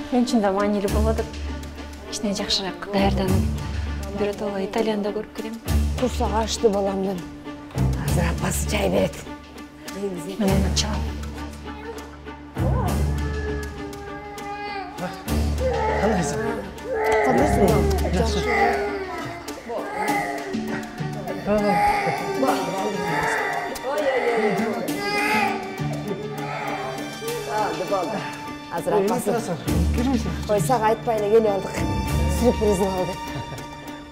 Мен чында маанилүү болот. Кичине жакшыраак даярданып, биротоло Италияда көрүп келем. Курсак ашты баламдын. Азыр апасы чай берет. Мен аны чалам. Кандайсың? Кандайсың? Болду. Азыр апасы. Ой, сага айтпай эле келип алдык. Сюрпризин алды.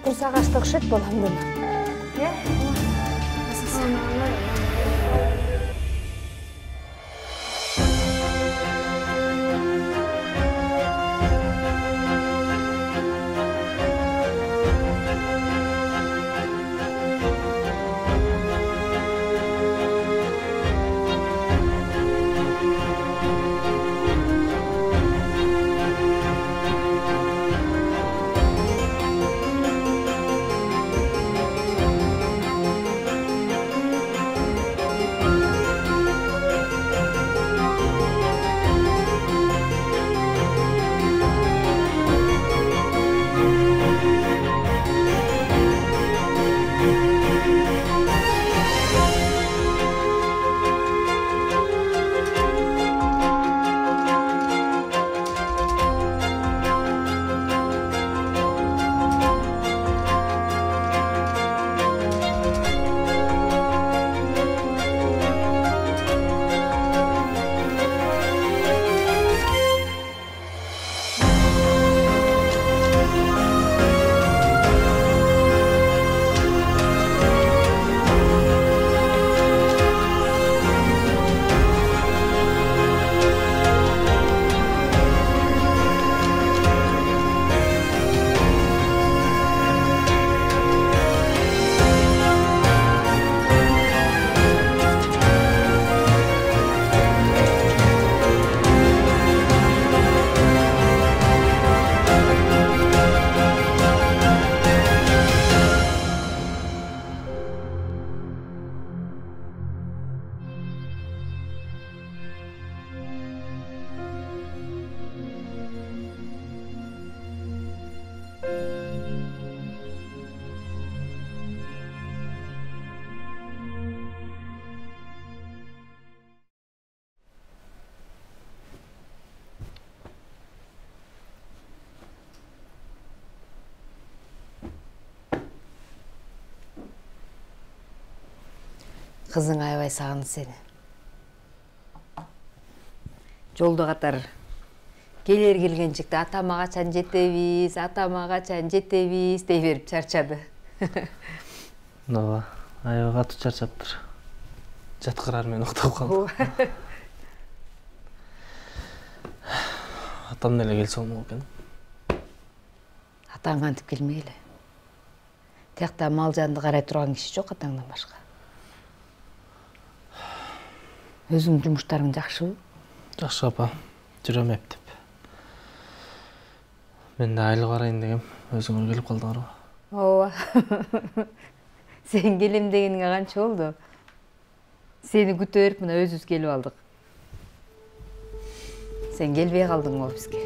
Курсак ашты окшойт баламдын. Kızың аябай сағынды сені. Жолда қатар келер келгенчикте атама качан жетебиз, атама качан жетебиз дей берип чарчады. Ооба, аябай катуу чарчаптыр. Жаткырар мен уктап калдым. Атам деле келсе болмок экен. Атаң кантип келмейли. Тиякта мал жанды карай турган киши жок атаңдан башка. Өзүң жумуштарың жакшыбы? Жакшы апа, жүрөм эптеп. Мен да айлык арайын дегем, өзүңөр келип калдыңарбы? Ооба. Сен келем дегениңе канча болду? Сени күтө берип мына өзүбүз келип алдык. Сен келбей калдың го бизге.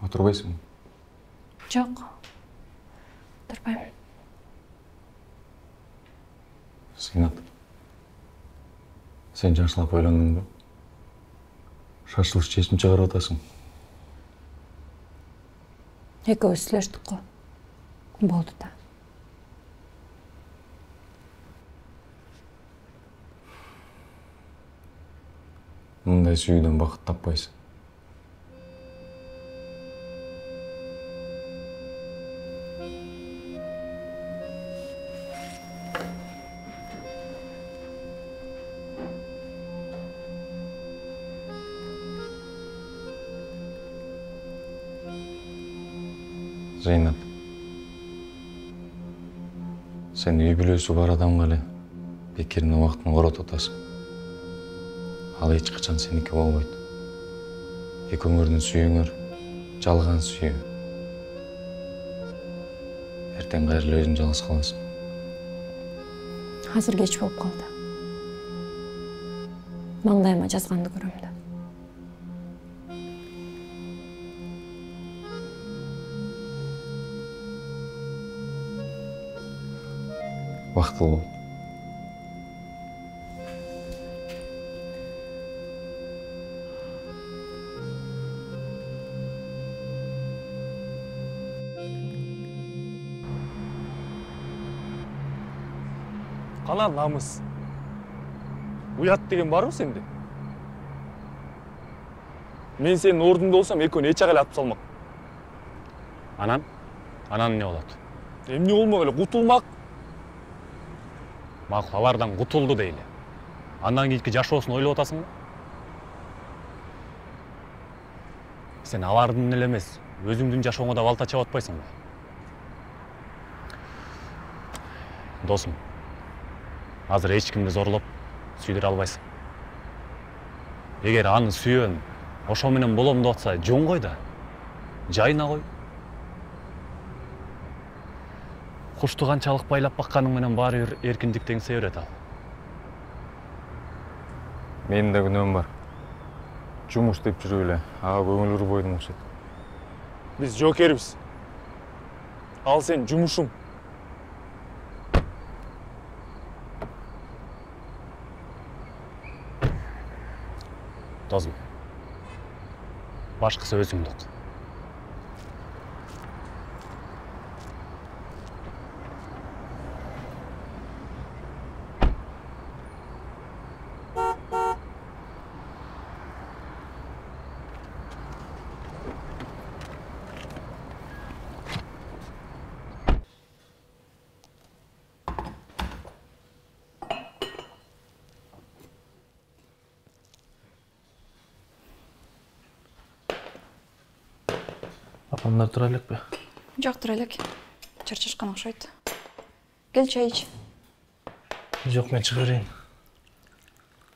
Oturbayсың? Жоқ. Тұрбаймын. Сыйнат. Сен жашылап ойландың ба? Шашылыш чечим чыгарып атасың. Экөөбүз сүйлөштүк го. Болду да. Мындай сүйүүдөн бакыт таппайсың. Зейнат, сен үй бүлөсү бар адамга эле бекердин убактын коротуп атасың. Ал эч качан сеники болбойт. Экөөңөрдүн сүйүүңөр жалган сүйүү. Эртең кайра өзүң жалгыз каласың. Азыр кеч болуп калды. Маңдайыма жазганды көрөм да. Бактылуу бол. Кана намыс. Уят деген барбы сенде? Мен сенин ордуңда болсам, экөөнү эч ак эле атып салмак. Анан эмне болот? Эмне болмок эле, кутулмак. Макул, алардан кутулду дейли. Андан кийинки жашоосун ойлоп атасыңбы? Сен алардын эле эмес, өзүңдүн жашооңо да балта чап атпайсыңбы? Досум, азыр эч кимди зорлоп сүйдүрө албайсың. Эгер аны сүйөм, ошо менен болом деп атса, жөн кой да. Жайына кой. Кушту канчалык байлап бакканың менен баары бир эркиндик теңсе берет ал. Менин да күнөөм бар. Жумуш деп жүрүп эле, ага көңүл бурбойдум окшойт. Биз жокербиз. Ал сен жумушуң. Досум, башкысы өзүңдү ук. Апамдар тура элекпи? Жок, тура элек. Чарчашкан окшойт. Кел чай ич. Жок, мен чыга берейин.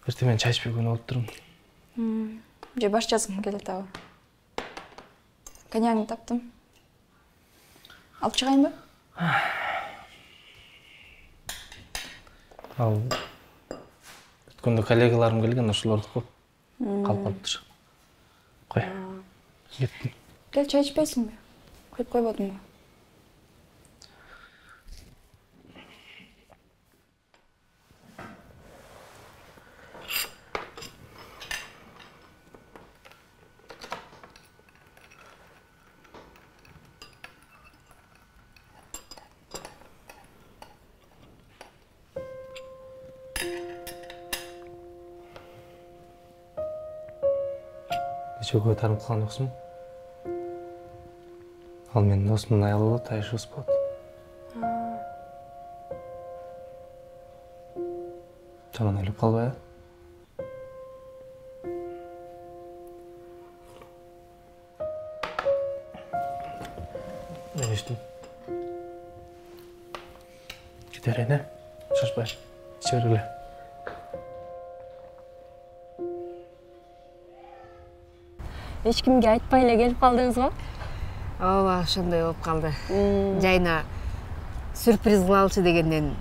Эртең мен чай ичпей күнөө болуп турмун. Же баш жазгым келет аба. Коньягыңды таптым. Алып чыгайынбы? Ал өткөндө коллегаларым келген, ошолордуку калып калыптыр. Кой. Кеттим. Кел чай ичпейсиңби? Коюп койбодумбу? Экөөгө тарынып калган жоксуңбу? Ал менин досумдун аялы болот, тайышыбыз болот. Жаман ойлоп калбай. Мен иштим. Кете берейин, шашпай. Иче бергиле. Эч кимге айтпай эле келип калдыңызбы? Ооба, ошондой болуп калды. Жайына сюрприз кылалычы дегенден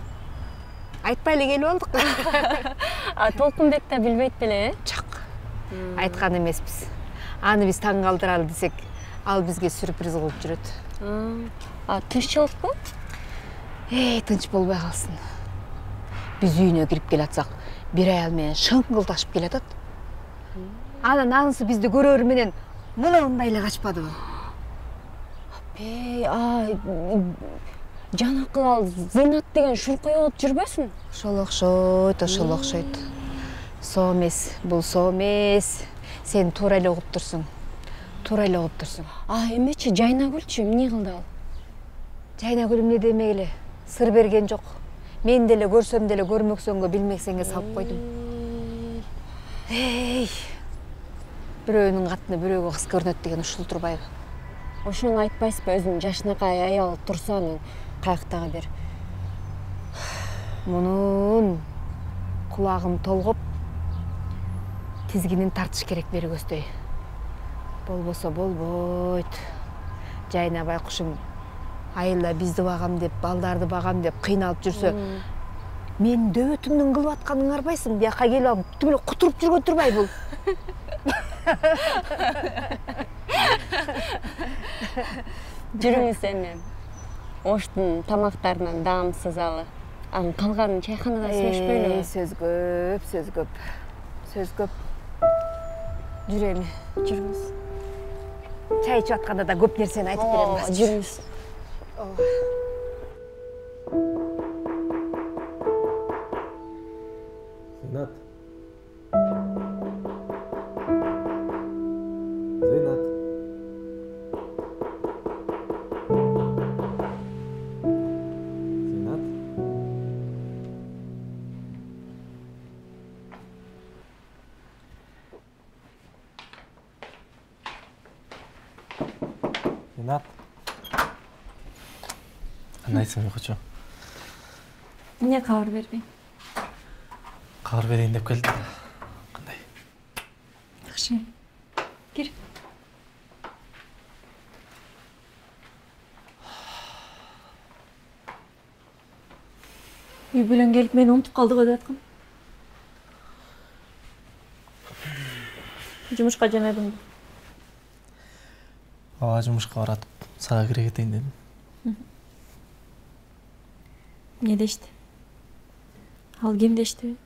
айтпай эле келип алдык. Толкунбек да билбейт беле, Жок. Айткан эмеспиз. Аны биз таң калтыралы десек, Ал бизге сюрприз кылып жүрөт. Тынччылыкпы? Тынч болбой калсын. Биз үйүнө кирип келатсак, бир аял менен шыңкылдашып келатат. Анан анысы бизди көрөр менен мынандай эле качпадыбы? Жанакыл ал Зейнат деген шуркай болуп жүрбөсүн? Ошол окшойт. Соо эмес, бул соо эмес. Сен туура эле угуп турсуң. Эмечи Жайнагүлчү эмне кылды ал? Жайнагүл эмне демек эле? Сыр берген жок. Мен деле көрсөм деле көрмөксөнгө билмексеңге салып койдум. Бирөөнүн катыны бирөөгө кыз көрүнөт деген ушул турбайбы? Ошону айтпайсызбы, өзүнүн жашынакай аял турса анан каяктагы бир. Мунун кулагым толгоп, тизгинин тартыш керек беригөздөй. Болбосо болбойт. Жайна байкушум айылда бизди багам деп, балдарды багам деп кыйналып жүрсө, мен дөбөтүмдүн кылып атканын карбайсың? Бияка келип алып түгүлө кутуруп жүргөн турбай бул. Жүрүңүз эми. Оштун тамактарынан даамсыз алы. Анын калганын чайханада сүйлөшпөйлү. Сөз көп. Жүр эми. Жүрүңүз. Чай ичип атканда да көп нерсени айтып берем. Жүрүңүз. Зейнат. Зейнат. Кандайсың, уйкучу? Эмне кабар бербейм? Кабар берейин деп келдим. Кандай? Жакшы. Кир. Үй бүлөн келип мени унутуп калдыгы деп аткам. Жумушка жөнөдүм. Жумушка баратып, сага кире кетейин дедим. Эмне дешти? Ал ким дешти?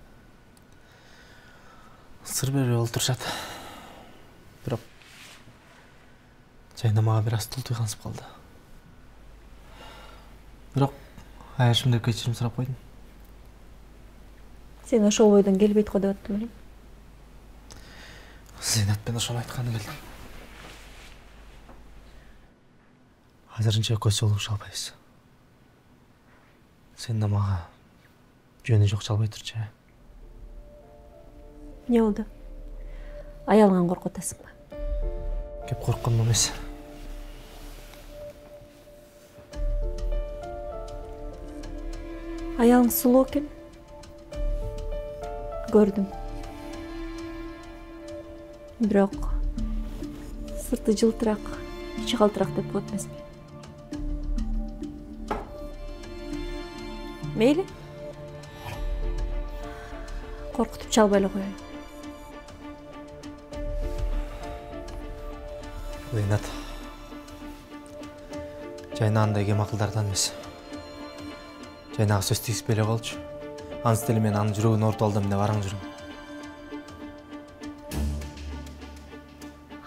Сыр берип олтурушат. Бирок Жайна мага бир аз тултуй кансып калды. Бирок аяшым деп кечирим сурап койдум. Сен ошол бойдон келбейт го деп аттым эле. Зейнатпен ошону айтканы келдим. Азырынча көз жолугуша албайбыз. Сен да мага жөнү жок чалбай турчу. Эмне болду? Аялыңан коркуп атасыңбы? Кеп коркконум эмес. Аялың сулуу экен. Көрдүм. Бирок сырты жылтыраак, ичи калтыраак деп коет эмесмин. Мейли. Коркутуп чалбай эле коеюн. Зейнат. Жайна андай кем акылдардан эмес. Жайнага сөз тийиспей эле болчу. Ансы деле мен анын жүрөгүн ортуп алдым деп араң жүрөм.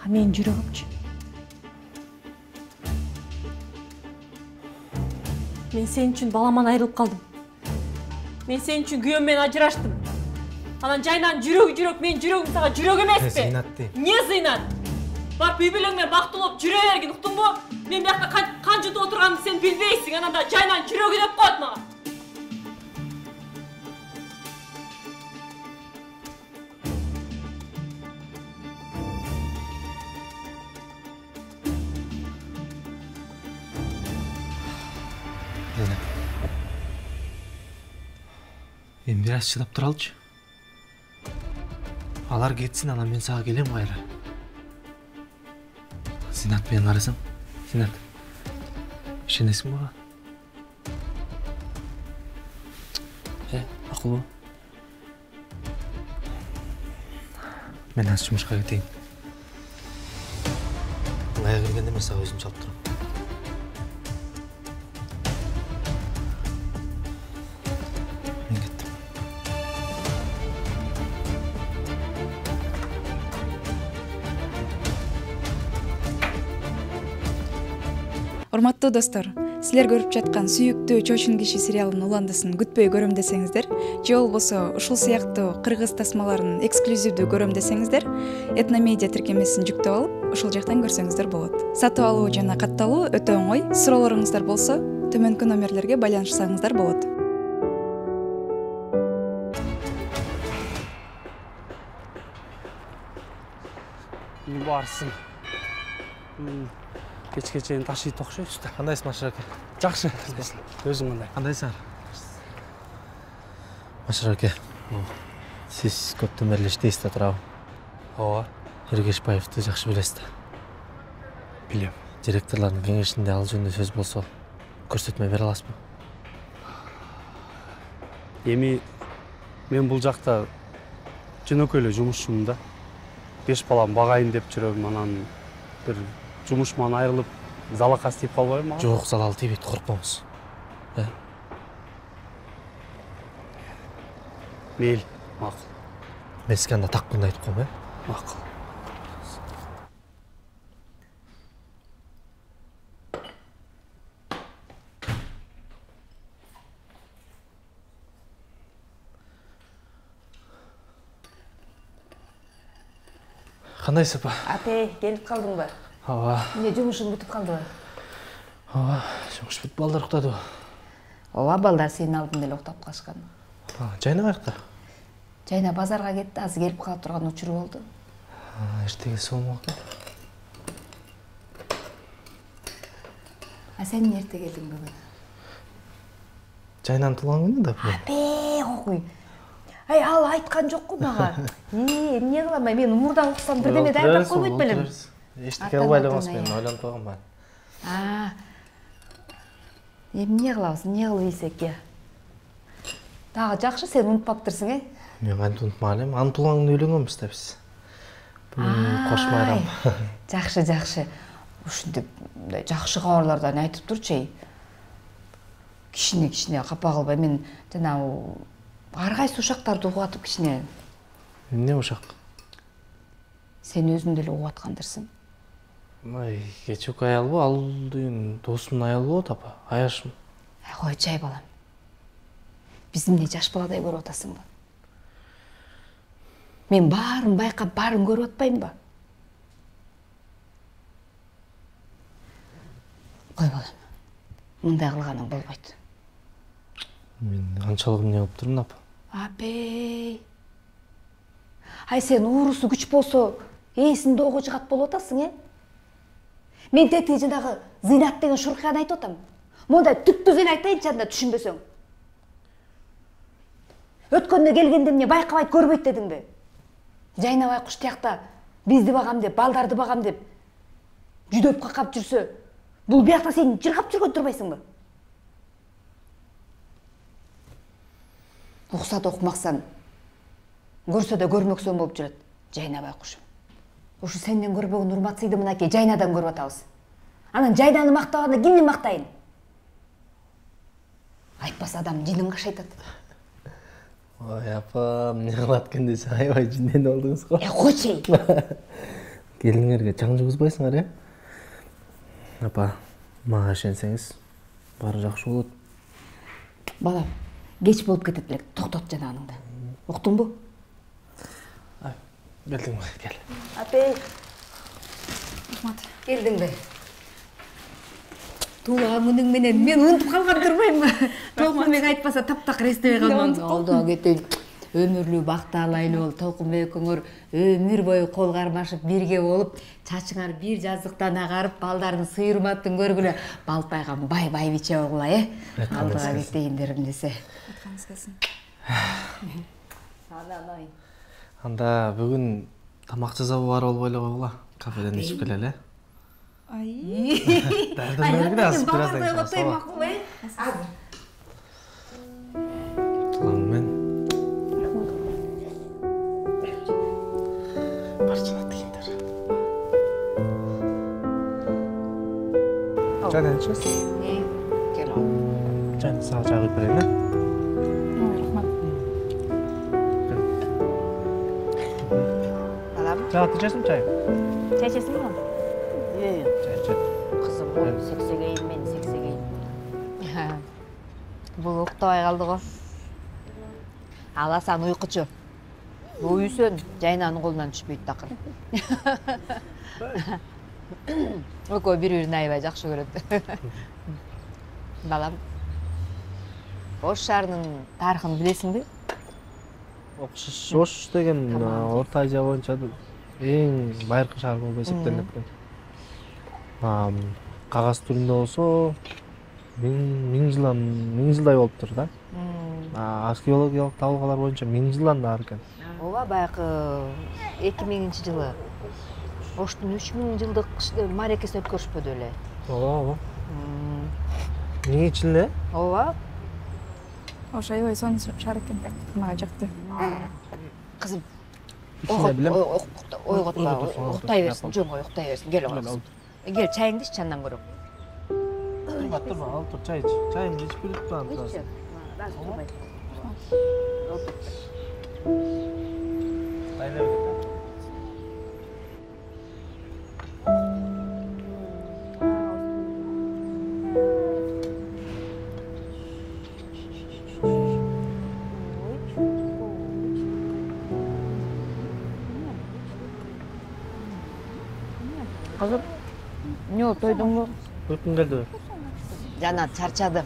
Менин жүрөгүмчү. Мен сен үчүн баламан айрылып калдым. Мен сен үчүн күйөөм менен ажыраштым. Анан Жайнанын жүрөгү, менин жүрөгүм сага жүрөк эмеспи? Зейнат дейм. Эмне Зейнат? Барып үй бүлөң менен бактылуу болуп жүрө бергин, уктуңбу? Мен биякта канчытып отурганымды сен билбейсиң, анан да Жайнанын жүрөгү деп коет мага. Мен бир аз чыдап туралчы. Алар кетсин, анан мен сага келем кайра. Зейнат менен карасаң. Зейнат. Ишенесиң мага? Акылбы? Мен аз жумушка кетейин. аяқ кіргенде мен саған өзім çalып тұрмын. Мен кеттім. Урматтуу достор, силер көрүп жаткан сүйүктүү чочун киши сериалынын уландысын күтпөй көрөм десеңиздер, же болбосо ушул сыяктуу кыргыз тасмаларын эксклюзивдүү көрөм десеңиздер, Этномедиа тиркемесин жүктөп алып, ушул жактан көрсөңүздөр болот. Сатып алуу жана катталуу өтө оңой. Суроолоруңуздар болсо, төмөнкү номерлерге байланышсаңыздар болот. Барсың. Кечке чейин ташыйт окшойсуз да. Кандайсың Машар аке? Жакшы. Өзүң кандай? Кандайсың? Машар аке, сиз көптөн бери иштейсиз да турабы? Ооба, Эргешбаевди жакшы билесиз да. билем. Директорлордун кеңешинде ал жөнүндө сөз болсо, көрсөтмө бере аласызбы? Эми мен бул жакта жөнөкөй эле жумушчумун да. 5 балам багайын деп жүрөм, анан бир жумушуман айрылып, залакас тийип калбайбы мага? Жок, залал тийбейт, коркпоңуз. Мейли, макул. Мен сизге анда таккында айтып коем, Макул. Кандайсыз апа? Апе, келип калдыңбы? Ооба. Эмне жумушуң бүтүп калдыбы? Ооба, жумуш бүтүп балдар уктадыбы? Ооба, балдар сенин алдында эле уктап калышкан. Жайна каякта? Жайна базарга кетти, азыр келип кала турган учуру болду. Эрте келсе болмок да. А сен эмне эрте келдиң бүгүн? Жайнанын туулган күнү да. Апе, окуй. Ай, ал айткан жокку мага. Эмне кылам, мен умурдан уксам бирдеме даярдап койбойт белем. Эчтеке кылбай эле коңуз, мен ойлонуп койгом баары. Эмне кылабыз, эмне кылып ийсек? Дагы жакшы, сен унутпаптырсың, Мен кантип унутмак элем, анын туулган күнүнө үйлөнгөнбүз да биз. Бүгүн кош майрам. Жакшы, жакшы. Ушундай жакшы кабарлардан айтып турчу. Кичине капа кылбай, мен жанагы ар кайсы ушактарды угуп атып кичине. Эмне ушак? Сен өзүң деле угуп аткандырсың. Кечок аялбы, ал дүйүн досумдун аялы болот апа, аяшым. Кой, жай балам. Биз эмне жаш баладай көрүп атасыңбы? Мен баарын байкап, баарын көрүп атпаймынбы? Кой балам, мындай кылганың болбойт. Мен анчалык эмне кылып турмун апа? Апей. Ай, сен уурусу күч болсо, эсинде ого жыгат болуп атасың, Мен тетиги жанагы Зыйнат деген шурканы айтып атам. Монда түптүзөн айтайынчы, анда түшүнбөсөң. Өткөндө келгенде эмне байкабайт, көрбөйт дедиңби? Жайна байкуш тиякта бизди багам деп, балдарды багам деп жүдөп какап жүрсө, бул биякта сен жыргап жүргөн турбайсыңбы? Укса да укмаксан, көрсө да көрмөксөн болуп жүрөт. Жайна байкушум. Ушу сенден көрбөгөн урматсыйды мынакей Жайнадан көрүп атабыз. Анан Жайнаны мактаганда кимди мактайын? Айтпаса адам жинин кашайтат. Ой, апа, эмне кылат экен десе, аябай жинден болдуңуз го. Койчу. Келиңерге чаң жугузбайсыңар, Апа, мага ишенсеңиз, баары жакшы болот. Балам, кеч болуп кетет элек, токтот жанагыңды. Уктуңбу? Келдиңби? Кел. Апей. Рахмат. Келдиңби? Туулган күнүң менен мен унутуп калган турбаймынбы? Толкунбек айтпаса таптак эстебей калган. Алда кетейин. Өмүрлүү бакталайлуу бол, Толкунбек экөөңөр өмүр бою кол кармашып бирге болуп, чачыңар бир жазыктан агарып, балдардын сыйыр урматын көргүлө, Балтайга бай байбиче болгула, Алдыга кетейиндерим десе. Айтканыңыз келсин. Анан Анда бүгүн тамак жасабы бар болбой эле койгула. Кафеден ичип келели. Дардын бергиле азыр бираздан кийин. макул, Тулаңмен. Барчына тигиндер. Çaydan içeceğiz. Gel. Çayını sağa çay koyup vereyim, ha? Рахмат. Balam, Çay içeceksin mi çayı? çay içesin mi? Çay içelim. Kızım bu seksegeyim ben seksegeyim. Bu uktay kaldı o. Alasan uykucu. Bu uyusun Caynanın kolundan düşmeydi takın. Ökoy bir-birini aybay жақсы көрөт. Balam, Ош шаарынын тарыхын билесиңби? Ош деген Орто Азия боюнча эң байыркы шаар болуп эсептелип экен. Кагаз түрүндө болсо 1000 жылдай болуптур да. Археологиялык табылгалар боюнча 1000 жылдан да ар экен. Ооба, баягы 2000-жылы Оштун 3000 жылдык мааракесин өткөрүшпөдү эле. Ооба. Эмне үчүн эле? Ооба. Ош аябай сонун шаар экен. Мага жакты. Кызым, Ичине билем. ойготпа, уктай берсин, жөн уктай берсин. Кел кызым. Кел, чайыңды ич, чандан көрөм. Турма, ал тур, чай ич. Чайыңды ичип берип турам. Kızım, ne oldu, doydun mu? Uykum geldi. Jana çarçadı.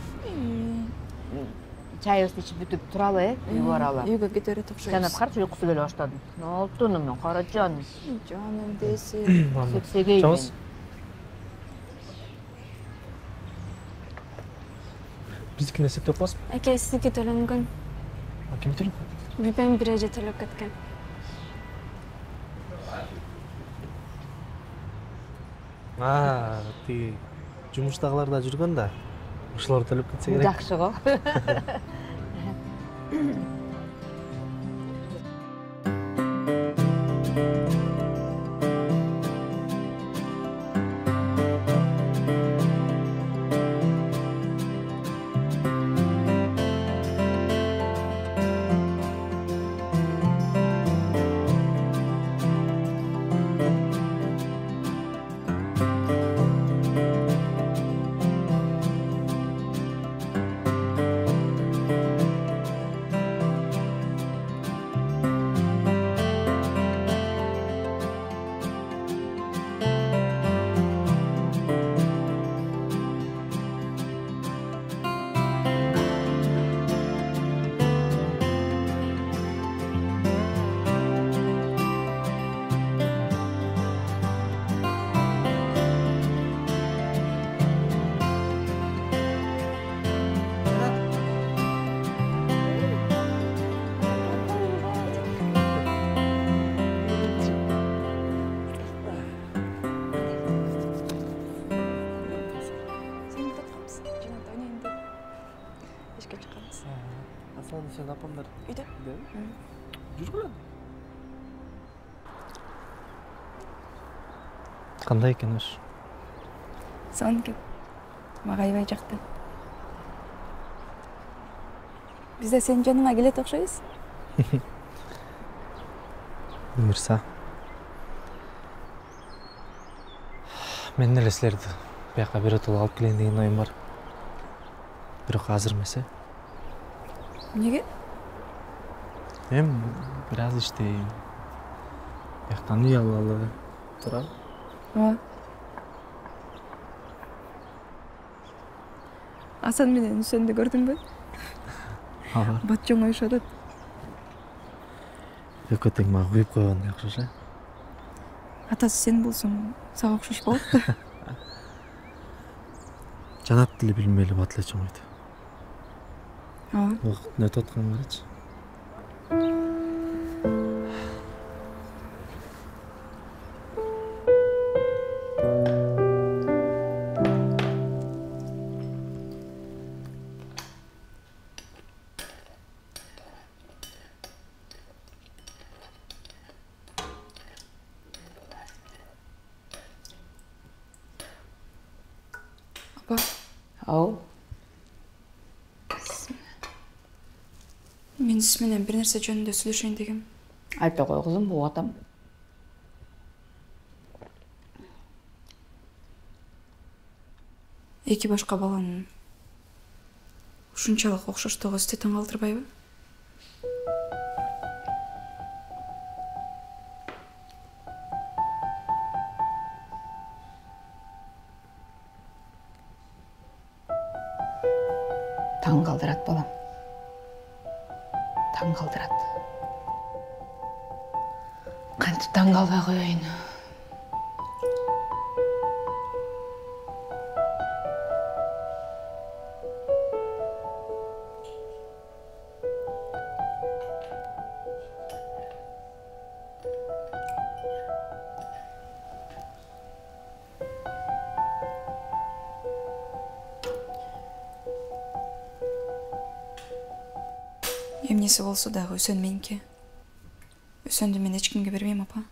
Çayыбызды içip бүтүп туралы, үйгө баралы. Үйгө кете берет окшойбуз. Жанат, карчы уйкусу келе баштады. Не болду мен, кара жаным. Жаным десин. Сексегеймен. Чамыз? Биздикине эсептеп коесузбу? Әке, сізге төленген. Ким төлөп? Бипем бір әже төлеп кеткен. Тиги жумуштагылар да жүргөн да. Ошолор төлөп кетсе керек. Жакшы го. Сен апамдар Үйдө. Жүргүлө. Кандай экен ош? Сонун экен. Мага аябай жакты. Биз да сенин жаныңа келет окшойбуз. Буюрса. Мен эле силерди бияка биротоло алып келейин деген оюм бар. Бирок азыр эмес. Неге? Мен бир аз иштейм. Бияктан үй алалы турам. Ооба. Асан менен Үсөндү көрдүңбү? Ага. Бат жоңоюшуп атат. Экөө тең мага куюп койгондой окшош, э? Атасы сен болсоң, сага окшош болот да. Жанат деле билмей эле бат эле чоңойт. Ооба. Убакыт өтүп аткан барачы. Апа, Ау. мен сіз менен бир нерсе жөнүндө сүйлөшөйүн дегем. Айта қой қызым, бұл атам. Эки башка баланын ушунчалык окшоштугу сизди таң калтырбайбы? Таң қалдырат балам. Таң қалдырат. Қантып таң қалбай қояйын. Эмнеси болсо дагы Үсөн меники. Үсөндү мен эч кимге бербейм, апа.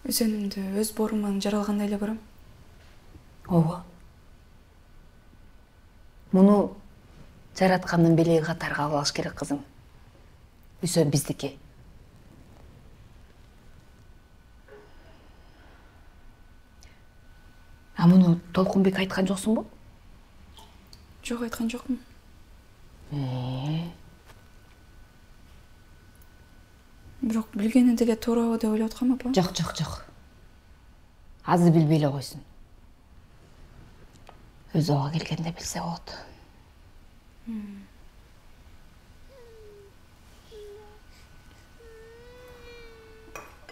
Үсөнүмдү өз боорум менен жаралгандай эле көрөм. Ооба. Муну жараткандын белеги катары кабыл алыш керек кызым. Үсөн биздики. А муну Толкунбек айткан жоксуңбу? Жок, айткан жокмун. Бирок билгени деле туурабы деп ойлоп аткам, апа. Жок. Азыр билбей эле койсун. Өзү ага келгенде билсе болот.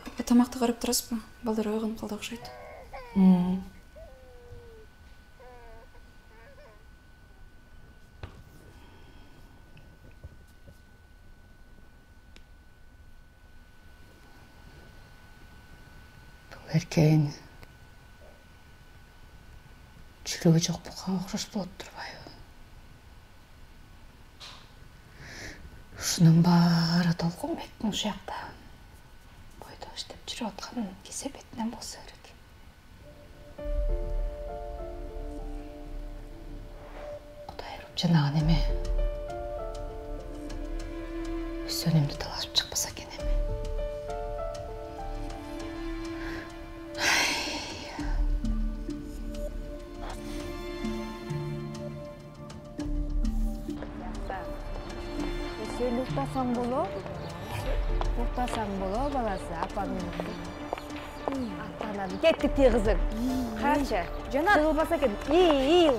Апа, тамакты карап турасызбы? Балдар ойгонуп калды окшойт. Эркейин жүрөгү жок буга окшош болуп турбайбы? Ушунун баары Толкунбектин ушакта бойдо иштеп жүрүп аткан кесепетинен болсо керек. Кудай уруп жанаган эме Үсөнүмдү талашып чыкпаса экен эми. Уктасаң боло, баласы, апаңның. Аттанады. Кеттик тие кызың. Карачы. Жанат. Жығылбаса екен. Ий.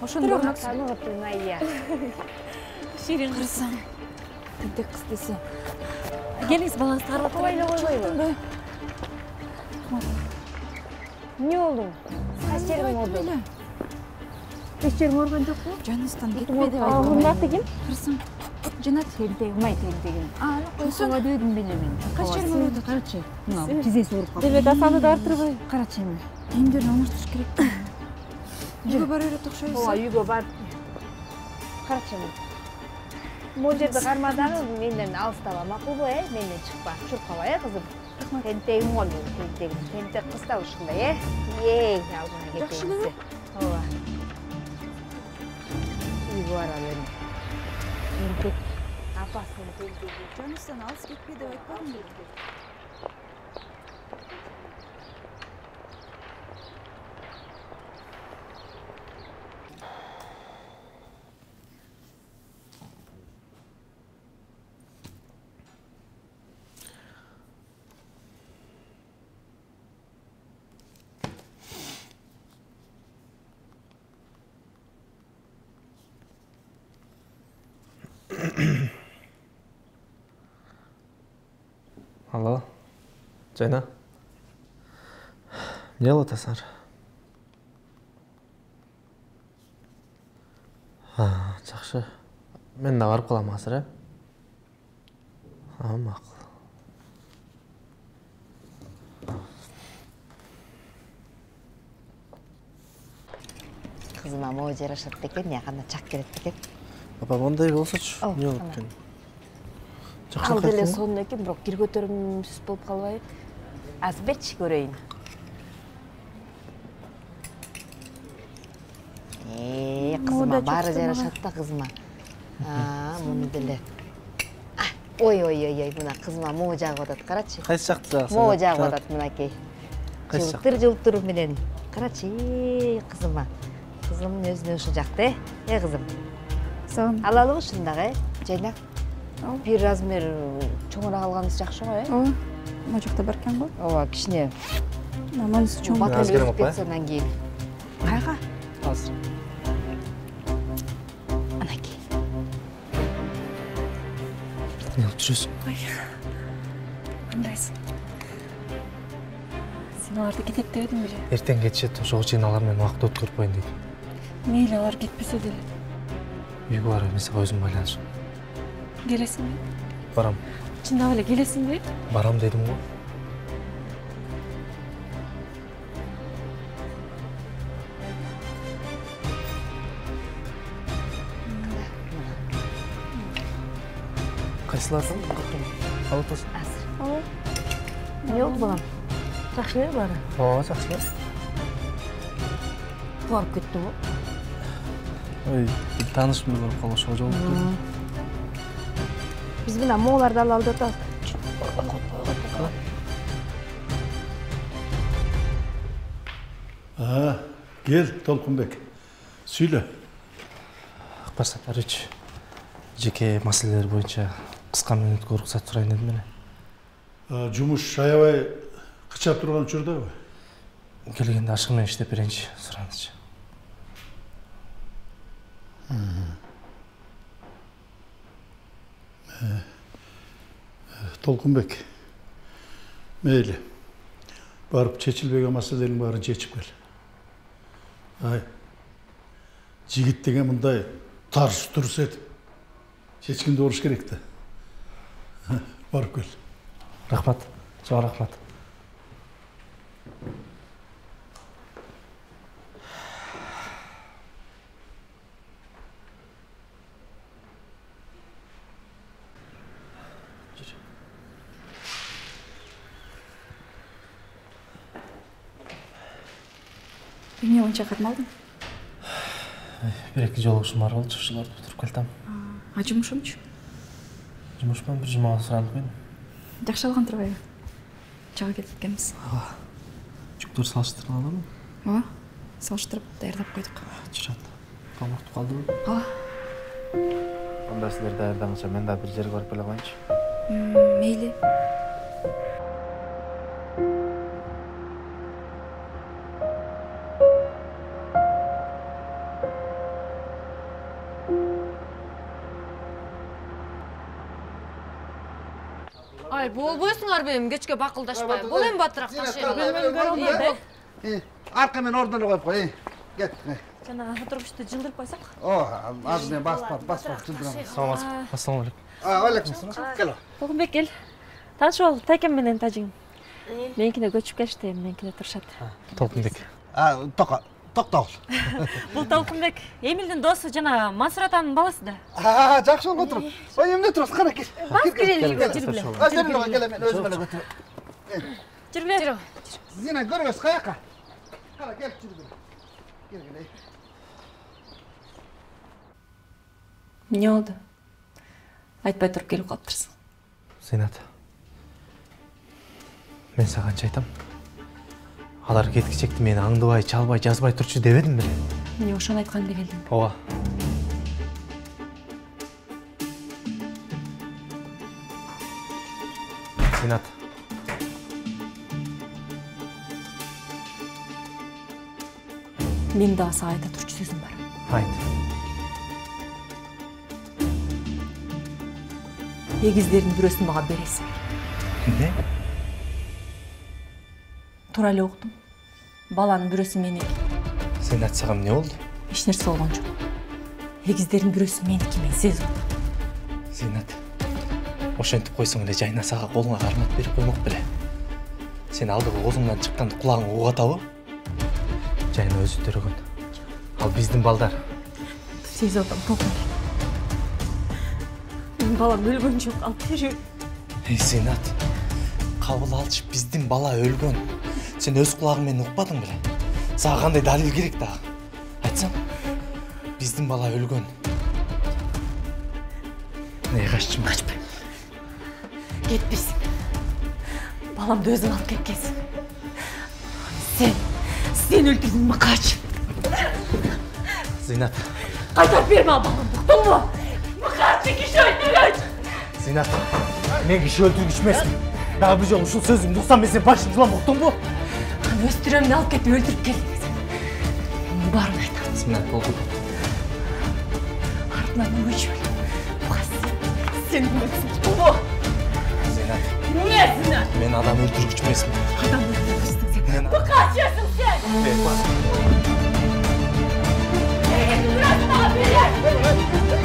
Ошону көрмөксүн. Аттаны кыптың айя. Ширин кырсаң. Тентек кыз десе. Келиңиз, балаңызды карап Ойло койбойбу? Не болдуң? Кайсы жериң оорду? Эч жериң ооргон жокпу? Жаныңыздан кетпе деп Алгымды аты ким? Кырсаң. Жанат. Тентегим. Койсоңа дүйдүм мен. Кайсы жериң ооруду? Карачы. Мына тизеси ооруп калды. Демек асаны да артырбай. Карачы эми. Кийимдерин алмаштырыш керек. Үйгө бара берет окшойбуз. Ооба, үйгө бар. Карачы эми. Могу жерде кармадагы менден алыстаба, макулбу, менден чыкпа. Чурп калбай, кызым. Тентегим го менин, тентегим. Тентек кыз да ушундай, алдына кетейин. Жакшы эле. Ооба. Үйгө бара берем. Тентек. Апасынын тентеги. Жаныңыздан алыс кетпе деп айтпадымбы? Алло, Жайна. Не кылып атасыңар? Жакшы. Мен да барып калам азыр, макул. Кызыма могу жарашат экен, якында чак келет экен. Апа, мондай болсочу, не болуп экен? Ал деле сонун экен, бирок кир көтөрүмсүз болуп калбайбы? Азыр берчи көрөйүн. Кызыма баары жарашат да кызыма. Муну деле. Ой, мына кызыма моо жагып атат, карачы. Кайсы жакты жагасың? Моо жагып атат мынакей. Жылтыр менен. Карачы, кызыма. Кызымдын өзүнө ушул жакты, кызым. Алалы ушун дагы, Жайнак. Бир размер чоңураак алганыбыз жакшы го, Ооба. Могу жакта бар экен го. Ооба, кичине. Наманысы чоң. Батыл өтүп кетсе андан кийин. Кайга? Азыр. Анакей. Не алып жүрөсүң? Кандайсың? Сен аларды кетет дебедиң беле? Эртең кетишет, ошого чейин алар менен убакыт өткөрүп коеюн дейт. Мейли, алар кетпесе деле. Үйгө барып эмесе өзүм байланышым. Келесиңби? Барам. Чындап эле келесиңби? Барам дедим го. Кайсыларсың? Алып атасың? Азыр. Не болду балам? Жакшы эле баары? Ооба, жакшы эле. Туарып кетти го. Ой, таанышымды көрүп калып ошого жолукту. Биз мына мооларды алалы деп атабыз. Gel Толкунбек. Сүйлө. Акбар Сапарович, жеке маселелер боюнча кыска мүнөткө уруксат сурайын дедим эле. Жумуш аябай кычап турган учурдабы? Келгенде ашык менен иштеп берейинчи, сураңызчы. Толкунбек. Мейли. Барып чечилбеген маселелердин баарын чечип кел. Жигит деген мындай тарс турс этип чечкинде болуш керек да. Барып кел. Рахмат. Чоң рахмат. Эмне онча катмалдың? Бир-эки жолу ушул бар болчу, ушуларды бүтүрүп келдим. Жумушумчу? Жумушман бир жумага суралып койдум. Жакшы алган турбайбы? Чыга кетип эткенбиз. Жүктөр салыштырып аламы? Ооба. Салыштырып даярдап койдук. Чырат. Камактып калдыбы? Ооба. Анда силер даярдаганча мен да бир жерге барып келе коеюнчу. Мейли. Ай, болбойсуңар бем, кечке бакылдашпай. Бол эми батыраак ташыйм. Арка мен ордуна коюп кой. Кет. Жана отургучту жылдырып койсок? Азыр мен баспап жылдырам. Ассалам алейкум. Алейкум ассалам. Кел. Толкунбек кел. Таанышып ал, Тайкем менен Тажың. Меникине көчүп келишти, меникине турушат. Толкунбек. Токтогул. Бул Толкунбек, Эмилдин досу жана Мансур атанын баласы да. Жакшы болуп отуруп. Ой, эмне турасың? Кана кел. Бас кирели үйгө, жүрү беле. Кел, мен өзүм эле көтүрөм. Жүрү беле. Зина, көрбөс каяка? Кана кел, жүрү беле. Кел. Эмне болду? Айтпай туруп келип калыптырсың. Зинат. Мен сага канча айтам? Алар кеткичекти мени аңдыбай, чалбай, жазбай турчу дебедим беле? Эмне ошону айткан эле келдим. Ооба. Зинат. Мен дагы сага айта турчу сөзүм бар. Айт. Эгиздердин бирөөсүн мага бересиң. Эмне? Туура эле уктум. Баланын бирөөсү меники. Зинат, сага эмне болду? Эч нерсе болгон жок. Эгиздердин бирөөсү меники, мен сезип атам. Зинат. Ошентип койсоң эле Жайна сага колуңа кармат берип коймок беле. Сен алдыгы оозуңдан чыкканды кулагың угуп атабы? Жайна өзү төрөгөн. Ал биздин балдар. Сезип атам, Толкунбек. Benim balam ölgөн жок, ал тирүү. Ey Зейнат, кабыл алчы, биздин бала өлгөн. Сен өз кулагың менен укпадың беле? Сага кандай далил керек дагы? Айтсаң, биздин бала өлгөн. Не каччымын? Качпайм. Кетпейсиң. Баламды өзүң алып кеткенсиң. Сен өлтүрдүң, Мыкач. Зейнат. Кайтарып берме баламды, уктуңбу? Мыкач киши өлтүргөн. Зейнат, мен киши өлтүргүч эмесмин. Дагы бир жолу ушул сөзүңдү уксам мен сени башыңды жулам, уктуңбу? Аны өз тирөмдү алып кетип өлтүрүп келдиңиз. Мунун баарын айтам. Зейнат, болду. Артынан өчүп. Сен эмесиң, уктуңбу? Зейнат. Эмне Зейнат? Мен адам өлтүргүч эмесмин. Адам өлтүргүчсүң сен. Мыкачсың сен. Бер, бар. Мага бер.